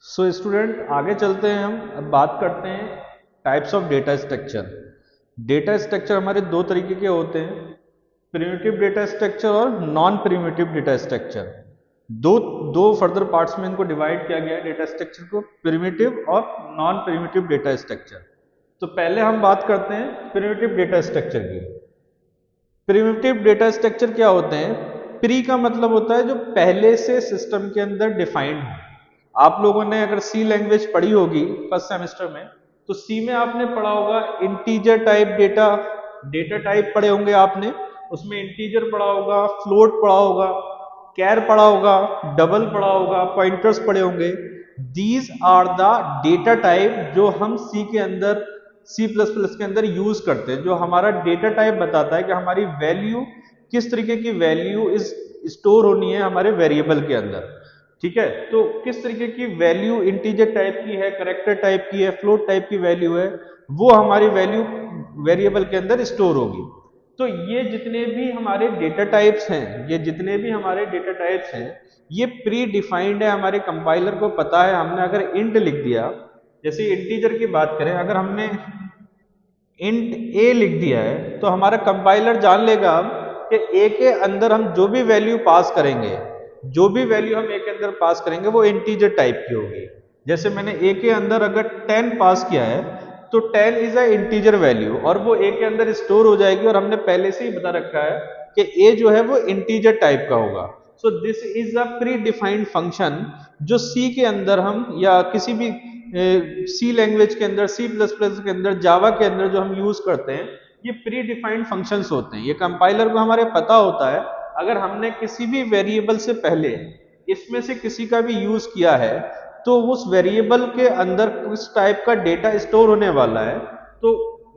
So student आगे चलते हैं। हम अब बात करते हैं types of data structure. Data structure हमारे दो तरीके के होते हैं, प्रिमिटिव डेटा स्ट्रक्चर और नॉन प्रिमिटिव डेटा स्ट्रक्चर। दो दो फर्दर पार्ट्स में इनको डिवाइड किया गया है डेटा स्ट्रक्चर को, प्रिमिटिव और नॉन प्रिमिटिव डेटा स्ट्रक्चर। तो पहले हम बात करते हैं प्रिमिटिव डेटा स्ट्रक्चर की। प्रिमिटिव डेटा स्ट्रक्चर क्या होते हैं? प्री का मतलब होता है जो पहले से सिस्टम के अंदर डिफाइंड हो। आप लोगों ने अगर सी लैंग्वेज पढ़ी होगी फर्स्ट सेमेस्टर में, तो सी में आपने पढ़ा होगा integer type data, data type पढ़े होंगे आपने। उसमें इंटीजर पढ़ा होगा, फ्लोट पढ़ा होगा, कैर पढ़ा होगा, डबल पढ़ा होगा, पॉइंटर्स पढ़े होंगे। These are the data type जो हम सी के अंदर, सी प्लस प्लस के अंदर यूज करते हैं, जो हमारा डेटा टाइप बताता है कि हमारी वैल्यू किस तरीके की वैल्यू इस स्टोर होनी है हमारे वेरिएबल के अंदर। ठीक है, तो किस तरीके की वैल्यू इंटीजर टाइप की है, करेक्टर टाइप की है, फ्लोट टाइप की वैल्यू है, वो हमारी वैल्यू वेरिएबल के अंदर स्टोर होगी। तो ये जितने भी हमारे डेटा टाइप्स हैं, ये जितने भी हमारे डेटा टाइप्स हैं, ये प्री डिफाइंड है। हमारे कंपाइलर को पता है, हमने अगर इंट लिख दिया, जैसे इंटीजर की बात करें, अगर हमने इंट ए लिख दिया है तो हमारा कंपाइलर जान लेगा अब कि ए के अंदर हम जो भी वैल्यू पास करेंगे, जो भी वैल्यू हम ए के अंदर पास करेंगे वो इंटीजर टाइप की होगी। जैसे मैंने ए के अंदर अगर 10 पास किया है तो 10 इज अ इंटीजर वैल्यू और वो ए के अंदर स्टोर हो जाएगी, और हमने पहले से ही बता रखा है कि ए जो है वो इंटीजर टाइप का होगा। So this is a pre defined function जो सी के अंदर हम, या किसी भी सी लैंग्वेज के अंदर, सी प्लस प्लस के अंदर, जावा के अंदर जो हम यूज करते हैं, ये प्री डिफाइंड फंक्शंस होते हैं। ये कंपाइलर को हमारे पता होता है अगर हमने किसी भी वेरिएबल से पहले इसमें से किसी का भी यूज किया है तो उस वेरिएबल के अंदर किस टाइप का डेटा स्टोर होने वाला है, तो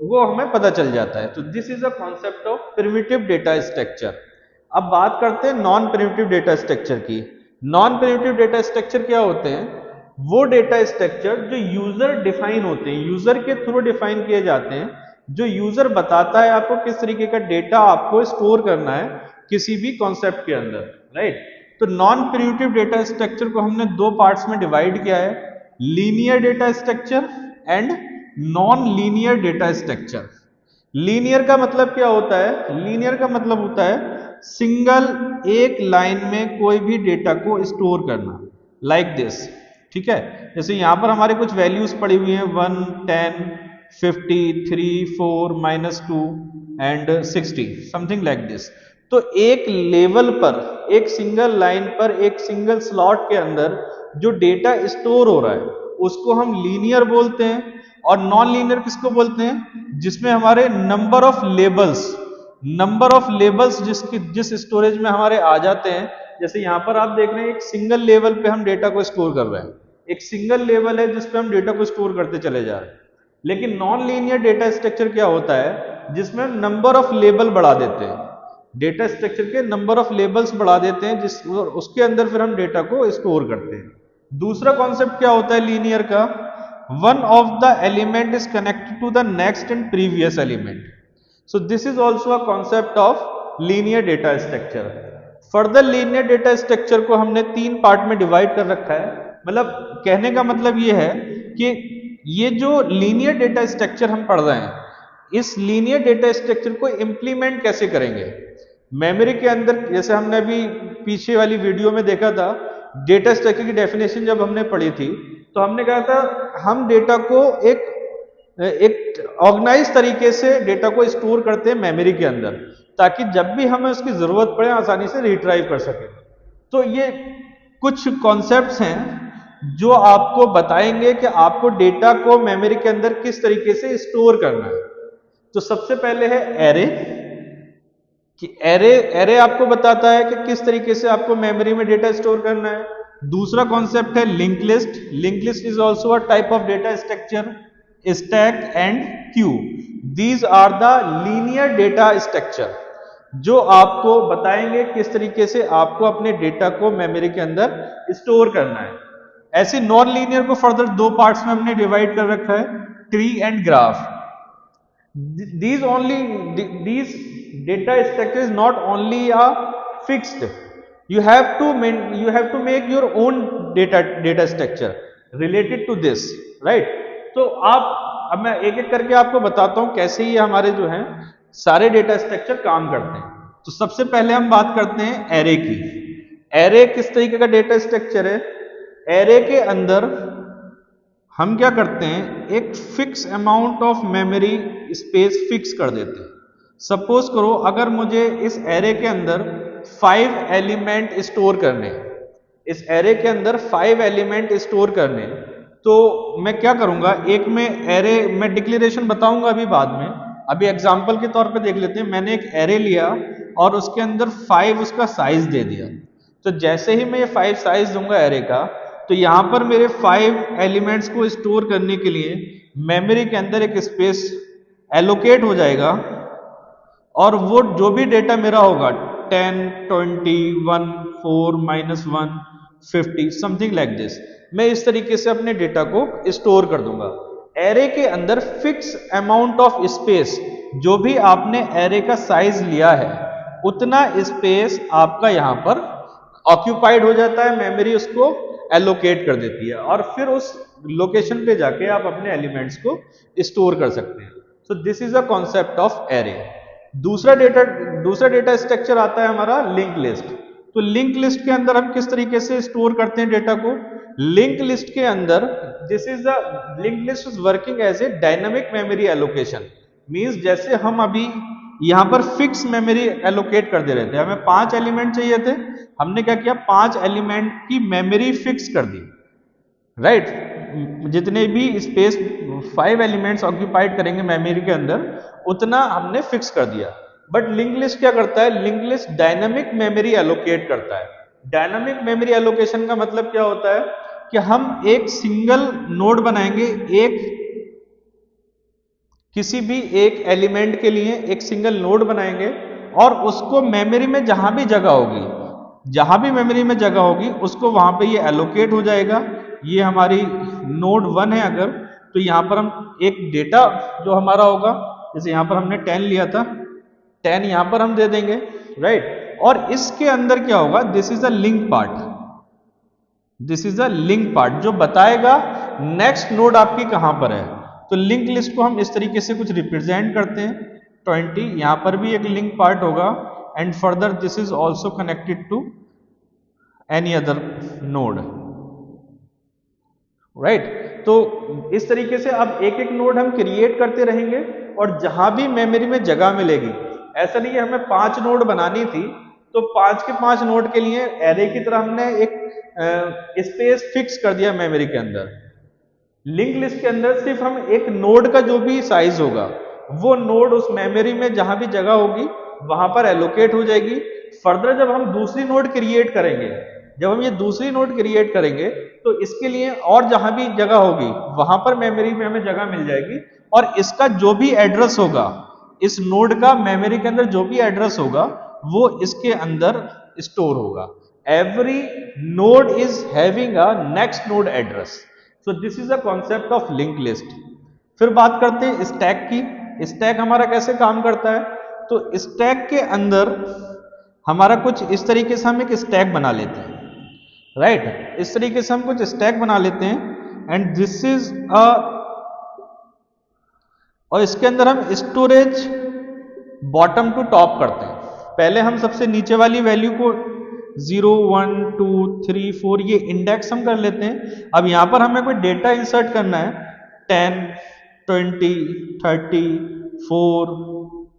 वो हमें पता चल जाता है। तो this is a concept of primitive data structure. अब बात करते हैं नॉन प्रिमिटिव डेटा स्ट्रक्चर की। नॉन प्रिमिटिव डेटा स्ट्रक्चर क्या होते हैं? वो डेटा स्ट्रक्चर जो यूजर डिफाइन होते हैं, यूजर के थ्रू डिफाइन किए जाते हैं, जो यूजर बताता है आपको किस तरीके का डेटा आपको स्टोर करना है किसी भी कॉन्सेप्ट के अंदर, राइट। तो नॉन प्रिमिटिव डेटा स्ट्रक्चर को हमने दो पार्ट्स में डिवाइड किया है, linear data structure and non linear data structure. Linear का मतलब क्या होता है? लीनियर का मतलब होता है सिंगल, एक लाइन में कोई भी डेटा को स्टोर करना, लाइक दिस। ठीक है, जैसे यहां पर हमारे कुछ वैल्यूज पड़ी हुई हैं 1, 10, 50, 3, 4, -2 एंड 60, समथिंग लाइक दिस। तो एक लेवल पर, एक सिंगल लाइन पर, एक सिंगल स्लॉट के अंदर जो डेटा स्टोर हो रहा है उसको हम लीनियर बोलते हैं। और नॉन लीनियर किसको बोलते हैं? जिसमें हमारे नंबर ऑफ लेबल्स जिस स्टोरेज में हमारे आ जाते हैं। जैसे यहां पर आप देख रहे हैं एक सिंगल लेवल पे हम डेटा को स्टोर कर रहे हैं, एक सिंगल लेवल है जिस पे हम डेटा को स्टोर करते चले जा रहे हैं। लेकिन नॉन लीनियर डेटा स्ट्रक्चर क्या होता है? जिसमें हम नंबर ऑफ लेबल बढ़ा देते हैं, डेटा स्ट्रक्चर के नंबर ऑफ लेबल्स बढ़ा देते हैं, जिस उसके अंदर फिर हम डेटा को स्टोर करते हैं। दूसरा कॉन्सेप्ट क्या होता है लीनियर का? One of the element is connected to the next and previous element. So this is also a concept of linear data structure. Further linear data structure को हमने तीन पार्ट में डिवाइड कर रखा है। मतलब कहने का मतलब ये है कि ये जो लीनियर डेटा स्ट्रक्चर हम पढ़ रहे हैं, इस लीनियर डेटा स्ट्रक्चर को इंप्लीमेंट कैसे करेंगे मेमोरी के अंदर। जैसे हमने अभी पीछे वाली वीडियो में देखा था, डेटा स्ट्रक्चर की डेफिनेशन जब हमने पढ़ी थी तो हमने कहा था हम डेटा को एक ऑर्गेनाइज तरीके से डेटा को स्टोर करते हैं मेमोरी के अंदर, ताकि जब भी हमें उसकी जरूरत पड़े आसानी से रिट्राइव कर सके। तो ये कुछ कॉन्सेप्ट्स हैं जो आपको बताएंगे कि आपको डेटा को मेमोरी के अंदर किस तरीके से स्टोर करना है। तो सबसे पहले है एरे, कि एरे आपको बताता है कि किस तरीके से आपको मेमोरी में डेटा स्टोर करना है। दूसरा कॉन्सेप्ट है link list. Link list is also a type of data structure. Stack and queue, these are the linear data structure जो आपको बताएंगे किस तरीके से आपको अपने डेटा को मेमोरी के अंदर स्टोर करना है। ऐसे नॉन लीनियर को फर्दर दो पार्ट्स में हमने डिवाइड कर रखा है, tree and graph. These data structure is not only a fixed, you have to make your own data structure, related to this, right. तो आप अब मैं एक एक करके आपको बताता हूं कैसे ये हमारे जो हैं सारे डेटा स्ट्रक्चर काम करते हैं। तो सबसे पहले हम बात करते हैं एरे की। एरे किस तरीके का डेटा स्ट्रक्चर है? एरे के अंदर हम क्या करते हैं, एक fix amount of memory space fix कर देते हैं। सपोज करो अगर मुझे इस एरे के अंदर 5 एलिमेंट स्टोर करने, इस एरे के अंदर 5 एलिमेंट स्टोर करने, तो मैं क्या करूंगा, एक में एरे मैं डिक्लेरेशन बताऊंगा अभी बाद में, अभी एग्जांपल के तौर पे देख लेते हैं। मैंने एक एरे लिया और उसके अंदर 5 उसका साइज दे दिया। तो जैसे ही मैं ये 5 साइज दूंगा एरे का, तो यहां पर मेरे 5 एलिमेंट्स को स्टोर करने के लिए मेमोरी के अंदर एक स्पेस एलोकेट हो जाएगा, और वो जो भी डेटा मेरा होगा 10, 20, 1, 4, -1, 50 समथिंग लाइक दिस, मैं इस तरीके से अपने डेटा को स्टोर कर दूंगा। एरे के अंदर फिक्स अमाउंट ऑफ स्पेस, जो भी आपने एरे का साइज लिया है उतना स्पेस आपका यहां पर ऑक्यूपाइड हो जाता है, मेमोरी उसको एलोकेट कर देती है, और फिर उस लोकेशन पे जाके आप अपने एलिमेंट्स को स्टोर कर सकते हैं। So this is a concept of array. दूसरा डेटा स्ट्रक्चर आता है हमारा लिंक लिस्ट। तो लिंक लिस्ट के अंदर हम किस तरीके से स्टोर करते हैं डेटा को? लिंक लिस्ट के अंदर this is the link list is working as a dynamic memory allocation. Means जैसे हम अभी यहां पर फिक्स मेमोरी एलोकेट कर दे रहे थे, हमें 5 एलिमेंट चाहिए थे, हमने क्या किया, 5 एलिमेंट की मेमोरी फिक्स कर दी, राइट। जितने भी स्पेस 5 एलिमेंट्स ऑक्यूपाइड करेंगे मेमोरी के अंदर उतना हमने फिक्स कर दिया। बट लिंक लिस्ट क्या करता है? Link list dynamic memory allocate करता है। डायनामिक मेमोरी एलोकेशन का मतलब क्या होता है कि हम एक सिंगल नोड बनाएंगे, एक किसी भी एक एलिमेंट के लिए एक सिंगल नोड बनाएंगे, और उसको मेमोरी में जहां भी जगह होगी, जहां भी मेमोरी में जगह होगी उसको वहां पे ये एलोकेट हो जाएगा। ये हमारी नोड 1 है अगर, तो यहां पर हम एक डेटा जो हमारा होगा, जैसे यहां पर हमने 10 लिया था, 10 यहां पर हम दे देंगे, राइट। और इसके अंदर क्या होगा, this is a link part, this is a link part जो बताएगा नेक्स्ट नोड आपकी कहां पर है। तो लिंक लिस्ट को हम इस तरीके से कुछ रिप्रेजेंट करते हैं। 20 यहां पर भी एक लिंक पार्ट होगा, and further this is also connected to any other node, right. तो इस तरीके से अब एक एक नोड हम क्रिएट करते रहेंगे, और जहां भी मेमोरी में जगह मिलेगी, ऐसा नहीं है हमें 5 नोड बनानी थी तो 5 के 5 नोड के लिए एरे की तरह हमने एक स्पेस फिक्स कर दिया मेमोरी के अंदर। लिंक लिस्ट के अंदर सिर्फ हम एक नोड का जो भी साइज होगा वो नोड उस मेमोरी में जहां भी जगह होगी वहां पर एलोकेट हो जाएगी। फर्दर जब हम दूसरी नोड क्रिएट करेंगे, जब हम ये दूसरी नोड क्रिएट करेंगे तो इसके लिए और जहां भी जगह होगी वहां पर मेमोरी में हमें जगह मिल जाएगी, और इसका जो भी एड्रेस होगा, इस नोड का मेमोरी के अंदर जो भी एड्रेस होगा वो इसके अंदर स्टोर होगा। Every node is having a next node address. So this is a concept of link list. फिर बात करते हैं स्टैक की। स्टैक हमारा कैसे काम करता है? तो स्टैक के अंदर हमारा कुछ इस तरीके से हम एक स्टैक बना लेते हैं, राइट। इस तरीके से हम कुछ स्टैक बना लेते हैं, एंड दिस इज अ, और इसके अंदर हम स्टोरेज बॉटम टू टॉप करते हैं। पहले हम सबसे नीचे वाली वैल्यू को 0, 1, 2, 3, 4 ये इंडेक्स हम कर लेते हैं। अब यहां पर हमें कोई डेटा इंसर्ट करना है, 10, 20, 30, 4,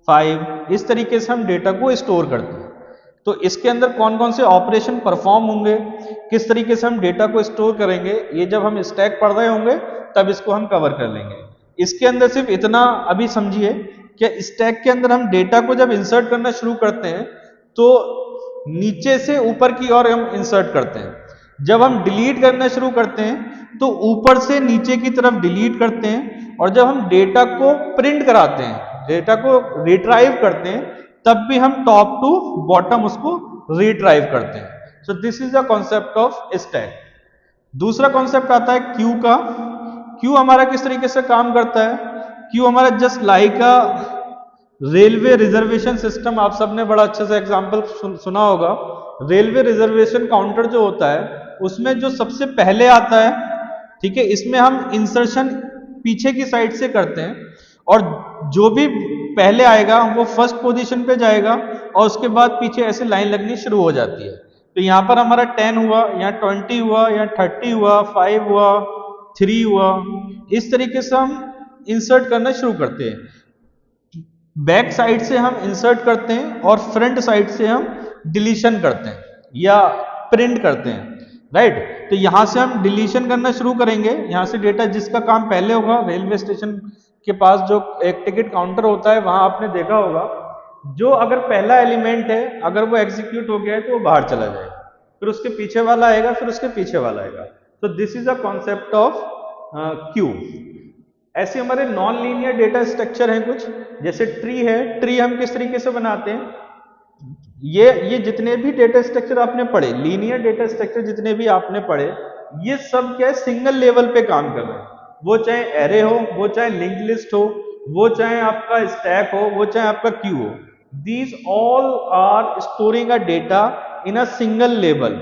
5 इस तरीके से हम डेटा को स्टोर करते हैं। तो इसके अंदर कौन कौन से ऑपरेशन परफॉर्म होंगे, किस तरीके से हम डेटा को स्टोर करेंगे, ये जब हम स्टैक पढ़ रहे होंगे तब इसको हम कवर कर लेंगे। इसके अंदर सिर्फ इतना अभी समझिए कि स्टैक के अंदर हम डेटा को जब इंसर्ट करना शुरू करते हैं तो नीचे से ऊपर की ओर हम इंसर्ट करते हैं। जब हम डिलीट करना शुरू करते हैं तो ऊपर से नीचे की तरफ डिलीट करते हैं, और जब हम डेटा को प्रिंट कराते हैं, डेटा को रिट्राइव करते हैं, तब भी हम टॉप टू बॉटम उसको रिट्राइव करते हैं। So this is the concept of stack. दूसरा कॉन्सेप्ट आता है क्यू का। क्यू हमारा किस तरीके से काम करता है? क्यू हमारा जस्ट लाइक अ रेलवे रिजर्वेशन सिस्टम। आप सबने बड़ा अच्छा सा एग्जांपल सुना होगा। रेलवे रिजर्वेशन काउंटर जो होता है उसमें जो सबसे पहले आता है ठीक है, इसमें हम इंसर्शन पीछे की साइड से करते हैं और जो भी पहले आएगा वो फर्स्ट पोजीशन पे जाएगा और उसके बाद पीछे ऐसे लाइन लगनी शुरू हो जाती है। तो यहाँ पर हमारा 10 हुआ, यहाँ 20 हुआ, यहाँ 30 हुआ, 5 हुआ, 3 हुआ, इस तरीके से हम इंसर्ट करना शुरू करते हैं। बैक साइड से हम इंसर्ट करते हैं और फ्रंट साइड से हम डिलीशन करते हैं या प्रिंट करते हैं, राइट। तो यहां से हम डिलीशन करना शुरू करेंगे, यहां से डेटा जिसका काम पहले होगा, रेलवे स्टेशन के पास जो एक टिकट काउंटर होता है वहां आपने देखा होगा, जो अगर पहला एलिमेंट है अगर वो एग्जीक्यूट हो गया है तो वो बाहर चला जाएगा, फिर उसके पीछे वाला आएगा, फिर उसके पीछे वाला आएगा। तो this is a concept of Q. ऐसे हमारे नॉन लीनियर डेटा स्ट्रक्चर हैं कुछ, जैसे ट्री है। ट्री हम किस तरीके से बनाते हैं, ये जितने भी डेटा स्ट्रक्चर आपने पढ़े, लीनियर डेटा स्ट्रक्चर जितने भी आपने पढ़े, ये सब क्या है, सिंगल लेवल पे काम कर रहे हैं। वो चाहे एरे हो, वो चाहे लिंक्ड लिस्ट हो, वो चाहे आपका स्टैक हो, वो चाहे आपका क्यू हो, these all are storing a data in a single level,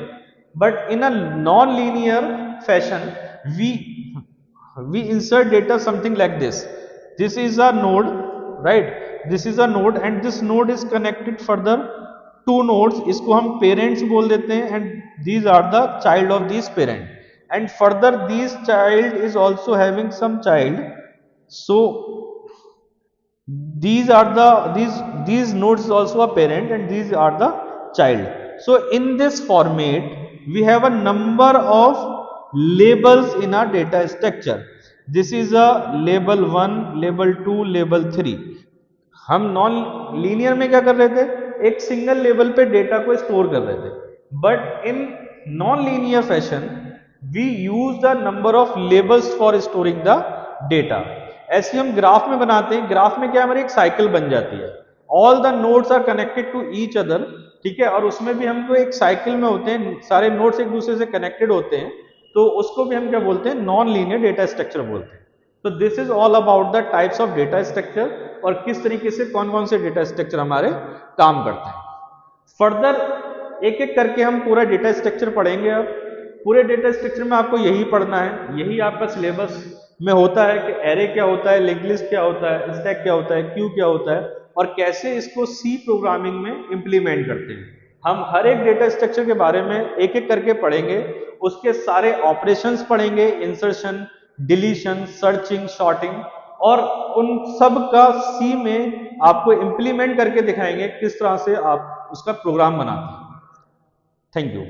but in a non linear fashion we insert data something like this is a node, right, this is a node and this node is connected further two nodes, इसको हम parents बोल देते हैं, and these are the child of these parent, and further these child is also having some child, so these are the these nodes is also a parent and these are the child. So in this format we have a number of labels in our data structure. This is a label 1, label 2, label 3. हम non linear में क्या कर रहे थे, एक single level पे data को store कर रहे थे, but in non linear fashion we use the number of labels for storing the data. ऐसे हम ग्राफ में बनाते हैं, ग्राफ में क्या हमारी एक साइकिल बन जाती है, all the nodes are connected to each other, ठीक है, और उसमें भी हमको एक साइकिल में होते हैं, सारे नोड्स एक दूसरे से कनेक्टेड होते हैं, तो उसको भी हम क्या बोलते हैं, नॉन लीनियर डेटा स्ट्रक्चर बोलते हैं। तो this is all about the types of data structure और किस तरीके से कौन कौन से डेटा स्ट्रक्चर हमारे काम करते हैं। फर्दर एक एक करके हम पूरा डेटा स्ट्रक्चर पढ़ेंगे। अब पूरे डेटा स्ट्रक्चर में आपको यही पढ़ना है, यही आपका सिलेबस में होता है कि एरे क्या होता है, लिंक्ड लिस्ट क्या होता है, स्टैक क्या होता है, क्यू क्या होता है और कैसे इसको सी प्रोग्रामिंग में इंप्लीमेंट करते हैं। हम हर एक डेटा स्ट्रक्चर के बारे में एक एक करके पढ़ेंगे, उसके सारे ऑपरेशंस पढ़ेंगे, इंसर्शन, डिलीशन, सर्चिंग, सॉर्टिंग, और उन सब का सी में आपको इंप्लीमेंट करके दिखाएंगे किस तरह से आप उसका प्रोग्राम बनाते हैं। Thank you.